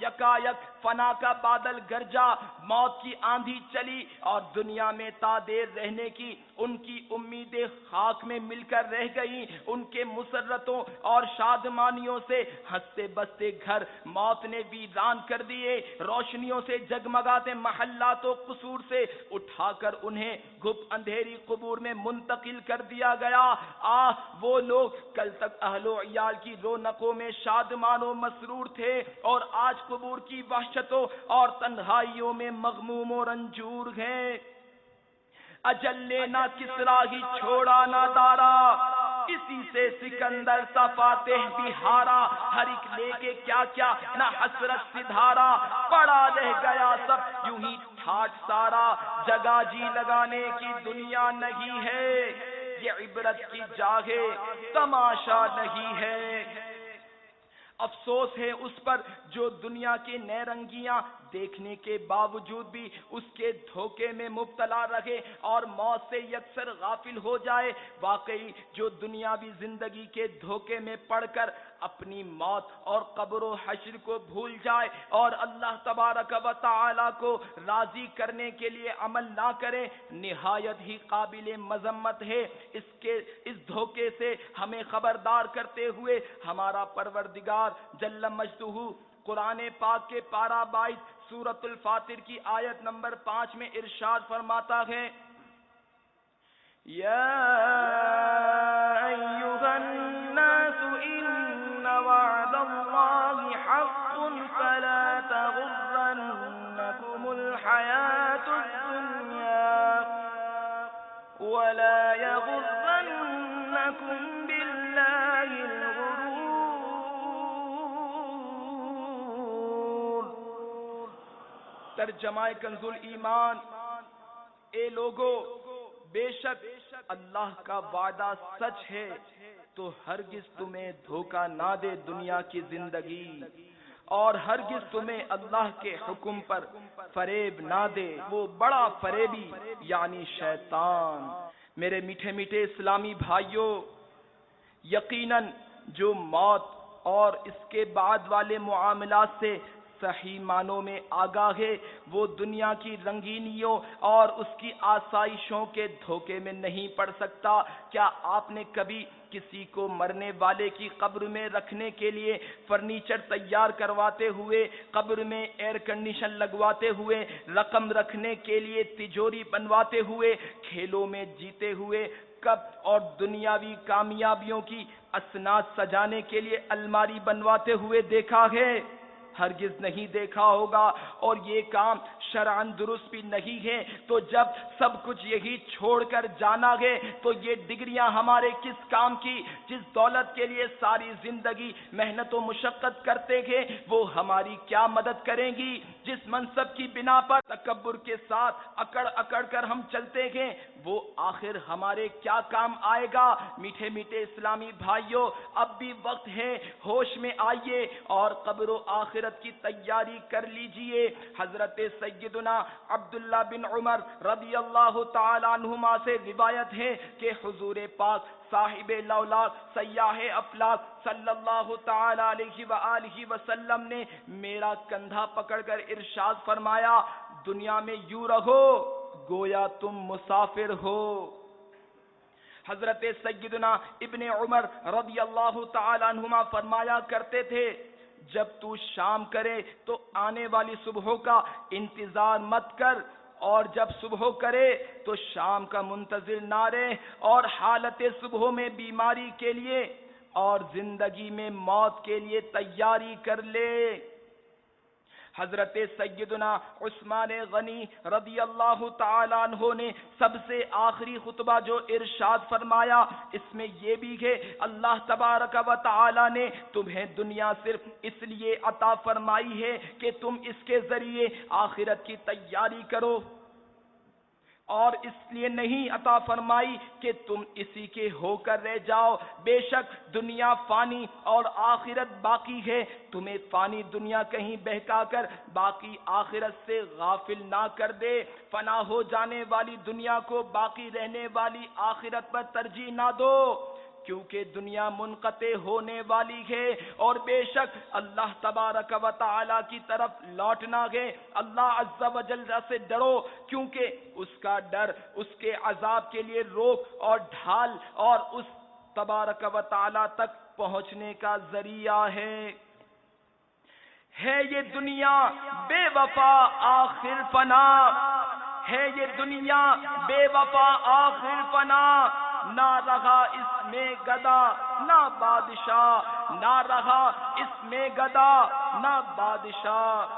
یکایک فنا کا بادل گرجا، موت کی آندھی چلی اور دنیا میں تا دیر رہنے کی ان کی امیدیں خاک میں مل کر رہ گئیں۔ ان کے مسرتوں اور شادمانیوں سے ہنستے بستے گھر موت نے ویران کر دیے، روشنیوں سے جگمگاتے محلات و قصور سے اٹھا کر انہیں گھپ اندھیری قبور میں منتقل کر دیا گیا۔ وہ لوگ کل تک اہل و عیال کی رونقوں میں شادمان و مسرور تھے اور آج قبور کی وحشتوں اور تنہائیوں میں مغموم و رنجور ہیں۔ اجل لینا کسرا ہی چھوڑا نہ دارا، اسی سے سکندر سا فاتح بھی ہارا، ہر ایک لے کے کیا کیا نہ حسرت سدھارا، پڑا رہ گیا سب یوں ہی ٹھاٹ سارا، جگہ جی لگانے کی دنیا نہیں ہے، یہ عبرت کی جاگے تماشا نہیں ہے۔ افسوس ہے اس پر جو دنیا کے نیرنگیاں دیکھنے کے باوجود بھی اس کے دھوکے میں مبتلا رہے اور موت سے یکسر غافل ہو جائے۔ واقعی جو دنیاوی زندگی کے دھوکے میں پڑ کر اپنی موت اور قبر و حشر کو بھول جائے اور اللہ تبارک و تعالی کو راضی کرنے کے لیے عمل نہ کرے، نہایت ہی قابل مذمت ہے۔ اس دھوکے سے ہمیں خبردار کرتے ہوئے ہمارا پروردگار جل مجدہ قرآن پاک کے پارہ 22 سورۃ الفاطر کی آیت نمبر 5 میں ارشاد فرماتا ہے، یا ایھا الناس ان وعد اللہ حق فلا تغرنکم الحیاۃ الدنیا ولا یغرنکم باللہ الغرور۔ ترجمہ کنز الایمان، اے لوگو، بے شک اللہ کا وعدہ سچ ہے، تو ہرگز تمہیں دھوکہ نہ دے دنیا کی زندگی، اور ہرگز تمہیں اللہ کے حکم پر فریب نہ دے وہ بڑا فریبی یعنی شیطان۔ میرے میٹھے میٹھے اسلامی بھائیوں، یقیناً جو موت اور اس کے بعد والے معاملات سے صحیح معنوں میں آگاہ ہے، وہ دنیا کی رنگینیوں اور اس کی آسائشوں کے دھوکے میں نہیں پڑ سکتا۔ کیا آپ نے کبھی کسی کو مرنے والے کی قبر میں رکھنے کے لیے فرنیچر تیار کرواتے ہوئے، قبر میں ایئر کنڈیشن لگواتے ہوئے، رقم رکھنے کے لیے تجوری بنواتے ہوئے، کھیلوں میں جیتے ہوئے، کب اور دنیاوی کامیابیوں کی اسناد سجانے کے لیے الماری بنواتے ہوئے دیکھا ہے؟ ہرگز نہیں دیکھا ہوگا، اور یہ کام شرعاً درست بھی نہیں ہے۔ تو جب سب کچھ یہی چھوڑ کر جانا ہے تو یہ ڈگریاں ہمارے کس کام کی؟ جس دولت کے لیے ساری زندگی محنت و مشقت کرتے ہیں وہ ہماری کیا مدد کریں گی؟ جس منصب کی بنا پر تکبر کے ساتھ اکڑ اکڑ کر ہم چلتے ہیں وہ آخر ہمارے کیا کام آئے گا؟ میٹھے میٹھے اسلامی بھائیوں، اب بھی وقت ہے، ہوش میں آئیے اور قبر و آخرت کی تیاری کر لیجئے۔ حضرت سیدنا عبداللہ بن عمر رضی اللہ تعالی عنہما سے روایت ہے کہ حضور پاک صاحب لولاک سیاح افلاک صلی اللہ تعالی علیہ وآلہ وسلم نے میرا کندھا پکڑ کر ارشاد فرمایا، دنیا میں یوں رہو گویا تم مسافر ہو۔ حضرت سیدنا ابن عمر رضی اللہ تعالی عنہما فرمایا کرتے تھے، جب تو شام کرے تو آنے والی صبح کا انتظار مت کر، اور جب صبح کرے تو شام کا منتظر نہ رہے، اور حالت صبح میں بیماری کے لیے اور زندگی میں موت کے لیے تیاری کر لے۔ حضرت سیدنا عثمان غنی رضی اللہ تعالی عنہ نے سب سے آخری خطبہ جو ارشاد فرمایا، اس میں یہ بھی ہے، اللہ تبارک و تعالی نے تمہیں دنیا صرف اس لیے عطا فرمائی ہے کہ تم اس کے ذریعے آخرت کی تیاری کرو، اور اس لیے نہیں عطا فرمائی کہ تم اسی کے ہو کر رہ جاؤ۔ بے شک دنیا فانی اور آخرت باقی ہے، تمہیں فانی دنیا کہیں بہکا کر باقی آخرت سے غافل نہ کر دے۔ فنا ہو جانے والی دنیا کو باقی رہنے والی آخرت پر ترجیح نہ دو، کیونکہ دنیا منقطع ہونے والی ہے، اور بے شک اللہ تبارک و تعالی کی طرف لوٹنا ہے۔ اللہ عز و جل سے ڈرو، کیونکہ اس کا ڈر اس کے عذاب کے لیے روک اور ڈھال اور اس تبارک و تعالی تک پہنچنے کا ذریعہ ہے۔ یہ دنیا بے وفا آخر فنا، ہے یہ دنیا بے وفا آخر فنا، نہ رہا اس میں گدا نہ بادشاہ، نہ رہا اس میں گدا نہ بادشاہ۔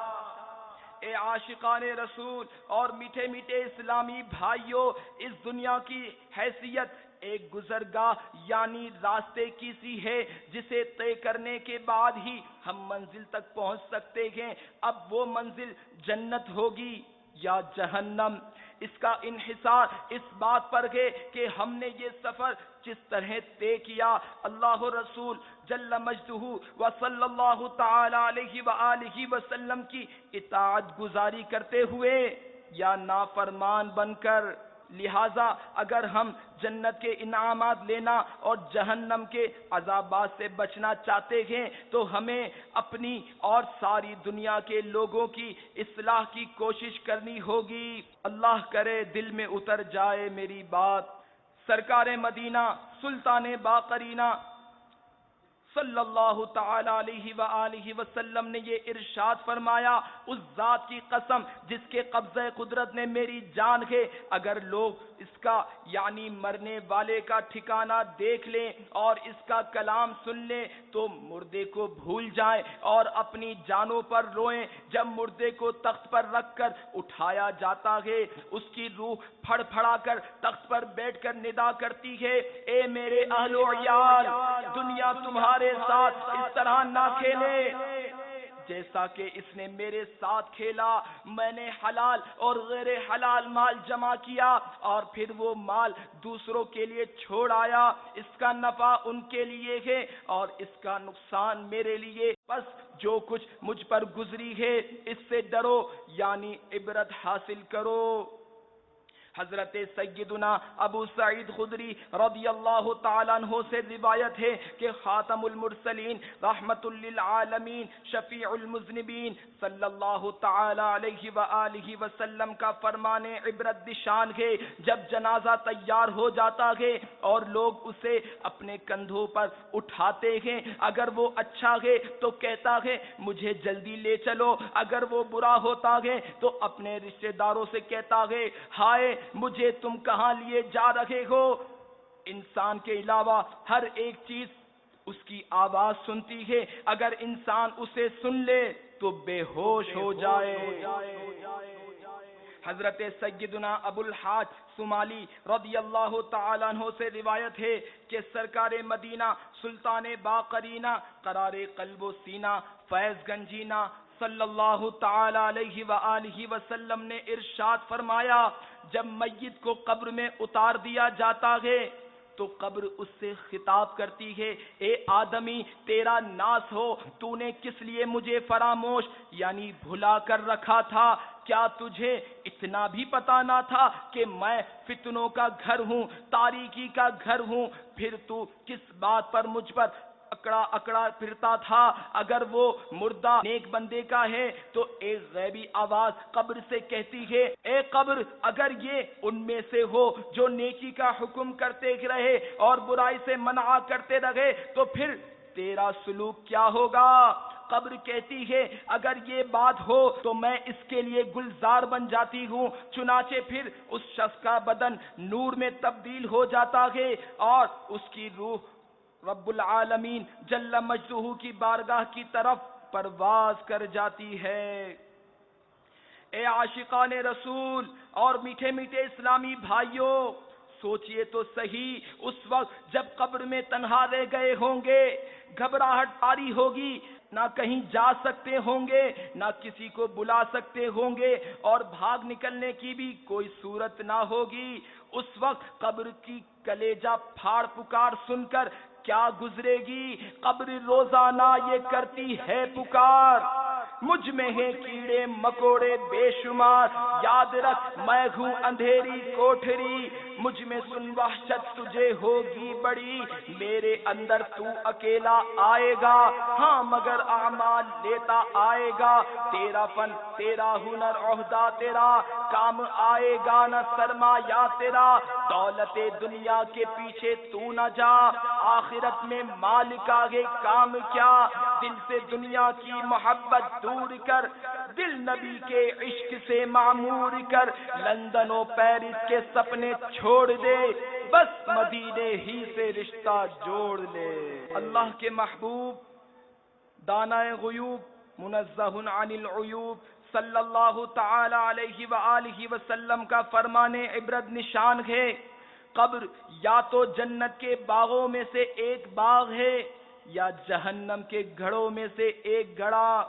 اے عاشقان رسول اور میٹھے میٹھے اسلامی بھائیوں، اس دنیا کی حیثیت ایک گزرگاہ یعنی راستے کی سی ہے، جسے طے کرنے کے بعد ہی ہم منزل تک پہنچ سکتے ہیں۔ اب وہ منزل جنت ہوگی یا جہنم، اس کا انحصار اس بات پر ہے کہ ہم نے یہ سفر جس طرح طے کیا، اللہ رسول جل مجدہ و صلی اللہ تعالی علیہ وآلہ وسلم کی اطاعت گزاری کرتے ہوئے یا نافرمان بن کر۔ لہذا اگر ہم جنت کے انعامات لینا اور جہنم کے عذابات سے بچنا چاہتے ہیں تو ہمیں اپنی اور ساری دنیا کے لوگوں کی اصلاح کی کوشش کرنی ہوگی۔ اللہ کرے دل میں اتر جائے میری بات۔ سرکار مدینہ سلطان باقرینہ صلی اللہ تعالی علیہ وآلہ وسلم نے یہ ارشاد فرمایا، اس ذات کی قسم جس کے قبضہ قدرت نے میری جان ہے، اگر لوگ اس کا یعنی مرنے والے کا ٹھکانہ دیکھ لیں اور اس کا کلام سن لیں تو مردے کو بھول جائیں اور اپنی جانوں پر روئیں۔ جب مردے کو تخت پر رکھ کر اٹھایا جاتا ہے، اس کی روح پھڑ پھڑا کر تخت پر بیٹھ کر ندا کرتی ہے، اے میرے اہل و عیال، دنیا تمہارے ساتھ اس طرح نہ کھیلے جیسا کہ اس نے میرے ساتھ کھیلا، میں نے حلال اور غیر حلال مال جمع کیا اور پھر وہ مال دوسروں کے لیے چھوڑ آیا، اس کا نفع ان کے لیے ہے اور اس کا نقصان میرے لیے، بس جو کچھ مجھ پر گزری ہے اس سے ڈرو، یعنی عبرت حاصل کرو۔ حضرت سیدنا ابو سعید خدری رضی اللہ تعالیٰ عنہ سے روایت ہے کہ خاتم المرسلین رحمت للعالمین شفیع المذنبین صلی اللہ تعالی علیہ وآلہ وسلم کا فرمان عبرت نشان ہے، جب جنازہ تیار ہو جاتا ہے اور لوگ اسے اپنے کندھوں پر اٹھاتے ہیں، اگر وہ اچھا ہے تو کہتا ہے مجھے جلدی لے چلو، اگر وہ برا ہوتا ہے تو اپنے رشتہ داروں سے کہتا ہے ہائے مجھے تم کہاں لیے جا رہے ہو۔ انسان کے علاوہ ہر ایک چیز اس کی آواز سنتی ہے، اگر انسان اسے سن لے تو بے ہوش ہو جائے۔ حضرت سیدنا ابو الحاج سمالی رضی اللہ تعالیٰ عنہ سے روایت ہے کہ سرکار مدینہ سلطان باقرینہ قرار قلب و سینہ فیض گنجینہ صلی اللہ تعالی علیہ وآلہ وسلم نے ارشاد فرمایا، جب میت کو قبر میں اتار دیا جاتا ہے تو قبر اس سے خطاب کرتی ہے، اے آدمی تیرا ناس ہو، تو نے کس لیے مجھے فراموش یعنی بھلا کر رکھا تھا؟ کیا تجھے اتنا بھی پتا نہ تھا کہ میں فتنوں کا گھر ہوں، تاریکی کا گھر ہوں؟ پھر تو کس بات پر مجھ پر اکڑا اکڑا پھرتا تھا؟ اگر وہ مردہ نیک بندے کا ہے تو ایک غیبی آواز قبر سے کہتی ہے، اے قبر اگر یہ ان میں سے ہو جو نیکی کا حکم کرتے رہے اور برائی سے منع کرتے رہے تو پھر تیرا سلوک کیا ہوگا؟ قبر کہتی ہے اگر یہ بات ہو تو میں اس کے لیے گلزار بن جاتی ہوں، چنانچہ پھر اس شخص کا بدن نور میں تبدیل ہو جاتا ہے اور اس کی روح رب العالمین جل مجدہ کی بارگاہ کی طرف پرواز کر جاتی ہے۔ اے عاشقان رسول اور میٹھے میٹھے اسلامی بھائیوں، سوچئے تو صحیح، اس وقت جب قبر میں تنہا رہ گئے ہوں گے، گھبراہٹ آری ہوگی، نہ کہیں جا سکتے ہوں گے، نہ کسی کو بلا سکتے ہوں گے اور بھاگ نکلنے کی بھی کوئی صورت نہ ہوگی۔ اس وقت قبر کی کلیجہ پھاڑ پکار سن کر کیا گزرے گی؟ قبر روزانہ یہ کرتی ہے پکار، مجھ میں ہیں کیڑے مکوڑے بے شمار، یاد رکھ میں ہوں اندھیری کوٹھری، مجھ میں سن وحشت تجھے ہوگی بڑی، میرے اندر تو اکیلا آئے گا، ہاں مگر اعمال لیتا آئے گا، تیرا فن تیرا ہنر عہدہ تیرا کام آئے گا نہ سرمایہ تیرا، دولت دنیا کے پیچھے تو نہ جا، آخرت میں مال کا ہے کام کیا، دل سے دنیا کی محبت دور کر، دل نبی کے عشق سے معمور کر، لندن و پیرس کے سپنے چھوڑ دے، بس مدینے ہی سے رشتہ جوڑ لے۔ اللہ کے محبوب دانائے غیوب منزہ عن العیوب صلی اللہ تعالی علیہ وآلہ وسلم کا فرمان عبرت نشان ہے، قبر یا تو جنت کے باغوں میں سے ایک باغ ہے یا جہنم کے گھڑوں میں سے ایک گھڑا۔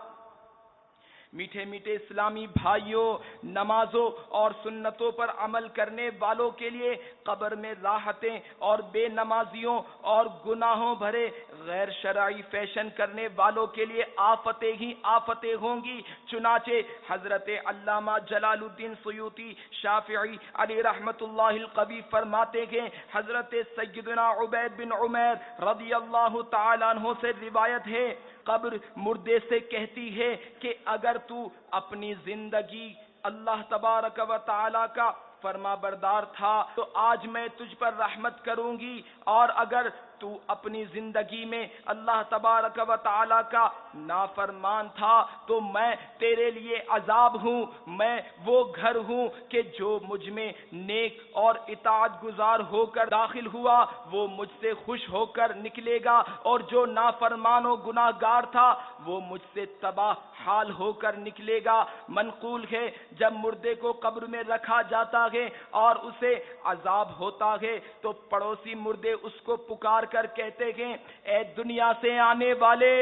میٹھے میٹھے اسلامی بھائیوں، نمازوں اور سنتوں پر عمل کرنے والوں کے لیے قبر میں راحتیں اور بے نمازیوں اور گناہوں بھرے غیر شرعی فیشن کرنے والوں کے لیے آفتیں ہی آفتیں ہوں گی۔ چنانچہ حضرت علامہ جلال الدین سیوطی شافعی علی رحمت اللہ القوی فرماتے ہیں، حضرت سیدنا عبید بن عمیر رضی اللہ تعالیٰ عنہ سے روایت ہے، قبر مردے سے کہتی ہے کہ اگر تو اپنی زندگی اللہ تبارک و تعالی کا فرما بردار تھا تو آج میں تجھ پر رحمت کروں گی، اور اگر تو اپنی زندگی میں اللہ تبارک و تعالی کا نافرمان تھا تو میں تیرے لیے عذاب ہوں، میں وہ گھر ہوں کہ جو مجھ میں نیک اور اطاعت گزار ہو کر داخل ہوا وہ مجھ سے خوش ہو کر نکلے گا، اور جو نافرمان و گناہ گار تھا وہ مجھ سے تباہ حال ہو کر نکلے گا۔ منقول ہے جب مردے کو قبر میں رکھا جاتا ہے اور اسے عذاب ہوتا ہے تو پڑوسی مردے اس کو پکار کر کہتے ہیں، اے دنیا سے آنے والے،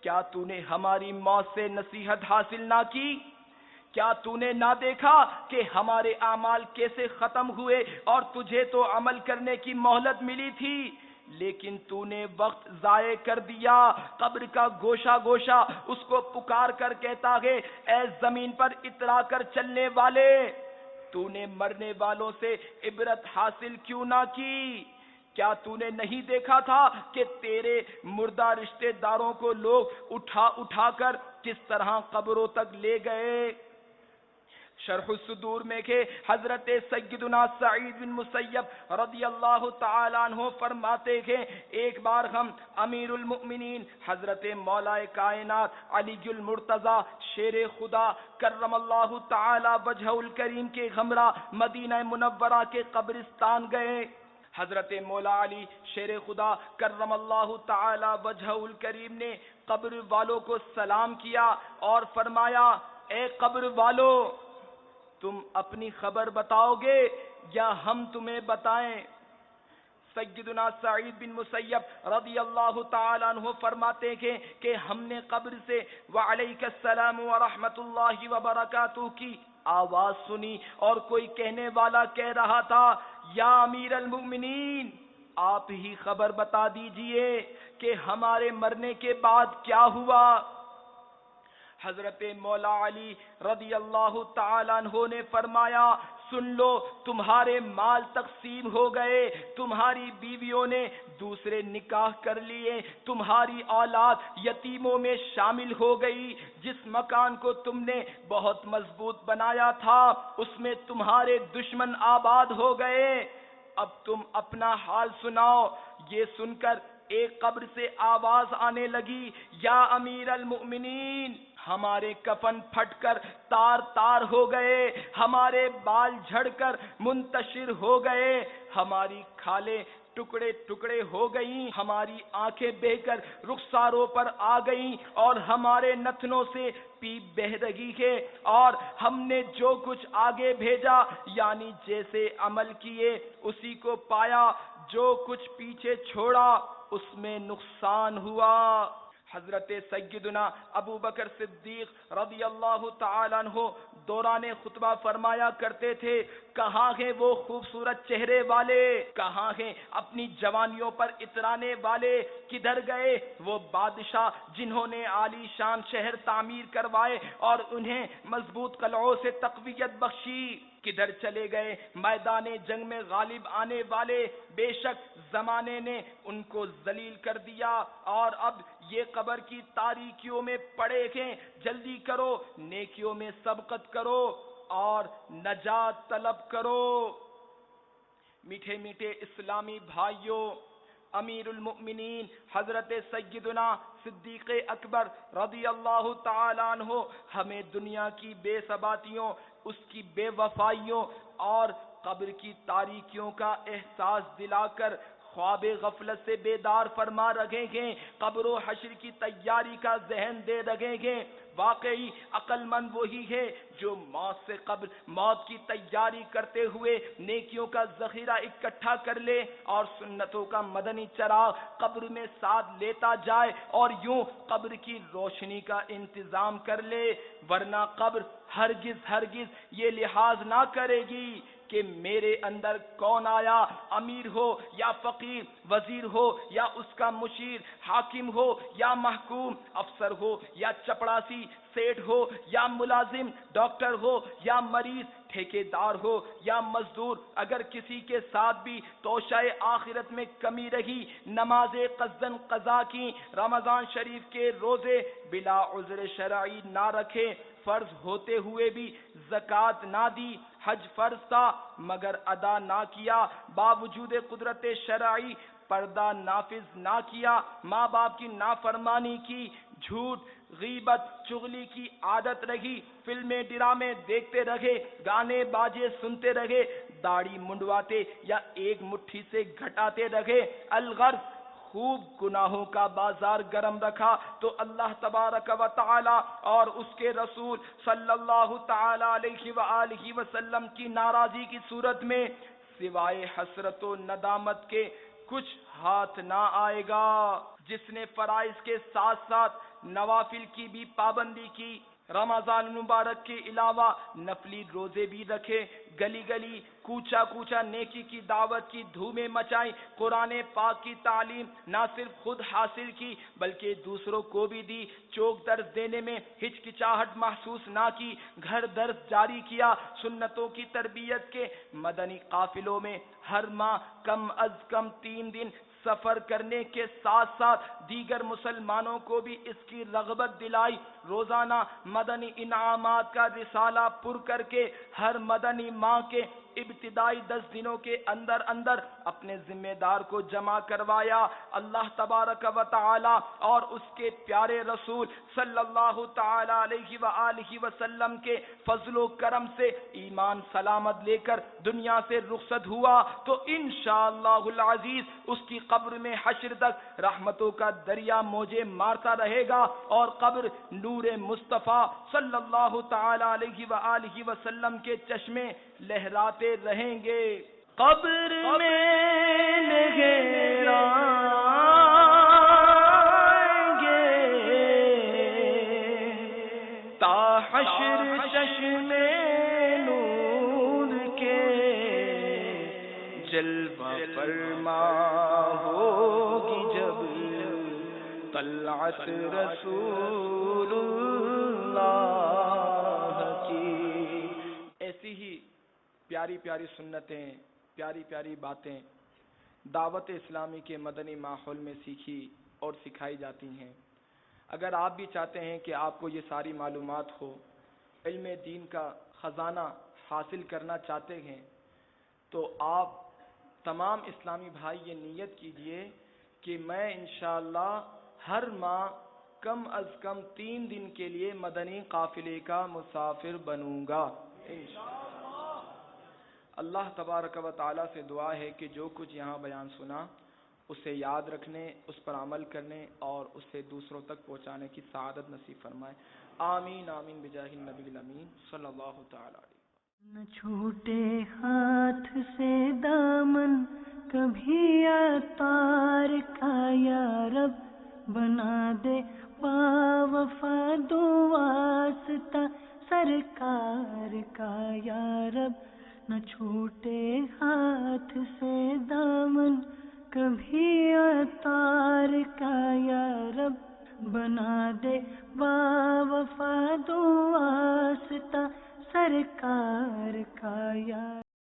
کیا تو نے ہماری موت سے نصیحت حاصل نہ کی؟ کیا تو نے نہ دیکھا کہ ہمارے اعمال کیسے ختم ہوئے اور تجھے تو عمل کرنے کی مہلت ملی تھی، لیکن تو نے وقت ضائع کر دیا۔ قبر کا گوشہ گوشہ اس کو پکار کر کہتا ہے، اے زمین پر اترا کر چلنے والے، تو نے مرنے والوں سے عبرت حاصل کیوں نہ کی؟ کیا تو نے نہیں دیکھا تھا کہ تیرے مردہ رشتہ داروں کو لوگ اٹھا اٹھا کر کس طرح قبروں تک لے گئے؟ شرح الصدور میں کہ حضرت سیدنا سعید بن مسیب رضی اللہ تعالیٰ عنہ فرماتے ہیں، ایک بار ہم امیر المؤمنین حضرت مولا کائنات علی المرتضی شیر خدا کرم اللہ تعالی وجہ الکریم کے ہمراہ مدینہ منورہ کے قبرستان گئے۔ حضرت مولا علی شیر خدا کرم اللہ تعالی وجہ الکریم نے قبر والوں کو سلام کیا اور فرمایا، اے قبر والو، تم اپنی خبر بتاؤ گے یا ہم تمہیں بتائیں؟ سیدنا سعید بن مسیب رضی اللہ تعالیٰ عنہ فرماتے ہیں کہ ہم نے قبر سے وعلیک السلام ورحمت اللہ وبرکاتہ کی آواز سنی اور کوئی کہنے والا کہہ رہا تھا، یا امیر المؤمنین، آپ ہی خبر بتا دیجئے کہ ہمارے مرنے کے بعد کیا ہوا؟ حضرت مولا علی رضی اللہ تعالیٰ عنہ نے فرمایا، سن لو، تمہارے مال تقسیم ہو گئے، تمہاری بیویوں نے دوسرے نکاح کر لیے، تمہاری اولاد یتیموں میں شامل ہو گئی، جس مکان کو تم نے بہت مضبوط بنایا تھا اس میں تمہارے دشمن آباد ہو گئے، اب تم اپنا حال سناؤ۔ یہ سن کر ایک قبر سے آواز آنے لگی، یا امیر المؤمنین، ہمارے کفن پھٹ کر تار تار ہو گئے، ہمارے بال جھڑ کر منتشر ہو گئے، ہماری کھالیں ٹکڑے ٹکڑے ہو گئیں، ہماری آنکھیں بہہ کر رخساروں پر آ گئیں اور ہمارے نتنوں سے پیپ بہہ رہی ہے، اور ہم نے جو کچھ آگے بھیجا یعنی جیسے عمل کیے اسی کو پایا، جو کچھ پیچھے چھوڑا اس میں نقصان ہوا۔ حضرت سیدنا ابو بکر صدیق رضی اللہ تعالیٰ عنہ دوران خطبہ فرمایا کرتے تھے، کہاں ہیں وہ خوبصورت چہرے والے، کہاں ہیں اپنی جوانیوں پر اترانے والے، کدھر گئے وہ بادشاہ جنہوں نے عالی شان شہر تعمیر کروائے اور انہیں مضبوط قلعوں سے تقویت بخشی، کدھر چلے گئے میدان جنگ میں غالب آنے والے؟ بے شک زمانے نے ان کو ذلیل کر دیا اور اب یہ قبر کی تاریکیوں میں پڑے ہیں، جلدی کرو، نیکیوں میں سبقت کرو اور نجات طلب کرو۔ میٹھے میٹھے اسلامی بھائیوں، امیر المؤمنین حضرت سیدنا صدیق اکبر رضی اللہ تعالیٰ عنہ ہمیں دنیا کی بے ثباتیوں، اس کی بے وفائیوں اور قبر کی تاریکیوں کا احساس دلا کر خواب غفلت سے بیدار فرما رہے ہیں، قبر و حشر کی تیاری کا ذہن دے رہے ہیں۔ واقعی عقل مند وہی ہے جو موت سے قبل موت کی تیاری کرتے ہوئے نیکیوں کا ذخیرہ اکٹھا کر لے اور سنتوں کا مدنی چراغ قبر میں ساتھ لیتا جائے اور یوں قبر کی روشنی کا انتظام کر لے، ورنہ قبر ہرگز ہرگز یہ لحاظ نہ کرے گی کہ میرے اندر کون آیا، امیر ہو یا فقیر، وزیر ہو یا اس کا مشیر، حاکم ہو یا محکوم، افسر ہو یا چپڑاسی، سیٹ ہو یا ملازم، ڈاکٹر ہو یا مریض، ٹھیکیدار ہو یا مزدور، اگر کسی کے ساتھ بھی توشہ آخرت میں کمی رہی، نماز قصدن قضا کی، رمضان شریف کے روزے بلا عذر شرعی نہ رکھے، فرض ہوتے ہوئے بھی زکوٰۃ نہ دی، حج فرض تھا مگر ادا نہ کیا، باوجود قدرت شرعی پردہ نافذ نہ کیا، ماں باپ کی نافرمانی کی، جھوٹ، غیبت، چغلی کی عادت رہی، فلمیں ڈرامے دیکھتے رہے، گانے باجے سنتے رہے، داڑھی منڈواتے یا ایک مٹھی سے گھٹاتے رہے، الغرض خوب گناہوں کا بازار گرم رکھا تو اللہ تبارک و تعالی اور اس کے رسول صلی اللہ تعالی علیہ وآلہ وسلم کی ناراضی کی صورت میں سوائے حسرت و ندامت کے کچھ ہاتھ نہ آئے گا۔ جس نے فرائض کے ساتھ ساتھ نوافل کی بھی پابندی کی، رمضان مبارک کے علاوہ نفلی روزے بھی رکھے، گلی گلی کوچا کوچا نیکی کی دعوت کی دھومیں مچائیں، قرآن پاک کی تعلیم نہ صرف خود حاصل کی بلکہ دوسروں کو بھی دی، چوک درس دینے میں ہچکچاہٹ محسوس نہ کی، گھر درس جاری کیا، سنتوں کی تربیت کے مدنی قافلوں میں ہر ماہ کم از کم 3 دن سفر کرنے کے ساتھ ساتھ دیگر مسلمانوں کو بھی اس کی رغبت دلائی، روزانہ مدنی انعامات کا رسالہ پر کر کے ہر مدنی ماہ کے ابتدائی 10 دنوں کے اندر اندر اپنے ذمہ دار کو جمع کروایا۔ اللہ تبارک و تعالی اور اس کے پیارے رسول صلی اللہ تعالی علیہ وآلہ وسلم کے فضل و کرم سے ایمان سلامت لے کر دنیا سے رخصت ہوا تو انشاءاللہ العزیز اس کی قبر میں حشر تک رحمتوں کا دریا موجے مارتا رہے گا اور قبر نور مصطفیٰ صلی اللہ تعالی علیہ وآلہ وسلم کے چشمے لہراتے رہیں گے۔ قبر میں لہرائیں گے تا حشر چشمے نور کے جلوہ فرما ہوگی جب طلعت رسول اللہ کی۔ ایسی ہی پیاری پیاری سنتیں، پیاری پیاری باتیں دعوت اسلامی کے مدنی ماحول میں سیکھی اور سکھائی جاتی ہیں۔ اگر آپ بھی چاہتے ہیں کہ آپ کو یہ ساری معلومات ہو، علم دین کا خزانہ حاصل کرنا چاہتے ہیں، تو آپ تمام اسلامی بھائی یہ نیت کیجئے کہ میں انشاءاللہ ہر ماہ کم از کم 3 دن کے لیے مدنی قافلے کا مسافر بنوں گا انشاءاللہ۔ اللہ تبارک و تعالی سے دعا ہے کہ جو کچھ یہاں بیان سنا اسے یاد رکھنے، اس پر عمل کرنے اور اسے دوسروں تک پہنچانے کی سعادت نصیب فرمائے۔ آمین آمین بجاہ النبی الامین صلی اللہ تعالی علیہ۔ نہ چھوٹے ہاتھ سے دامن کبھی عطار کا یا رب، بنا دے باوفا دو واسطہ سرکار کا یا رب۔ نہ چھوٹے ہاتھ سے دامن کبھی عطار کا یا رب، بنا دے باوفا دو واسطہ سرکار کا یا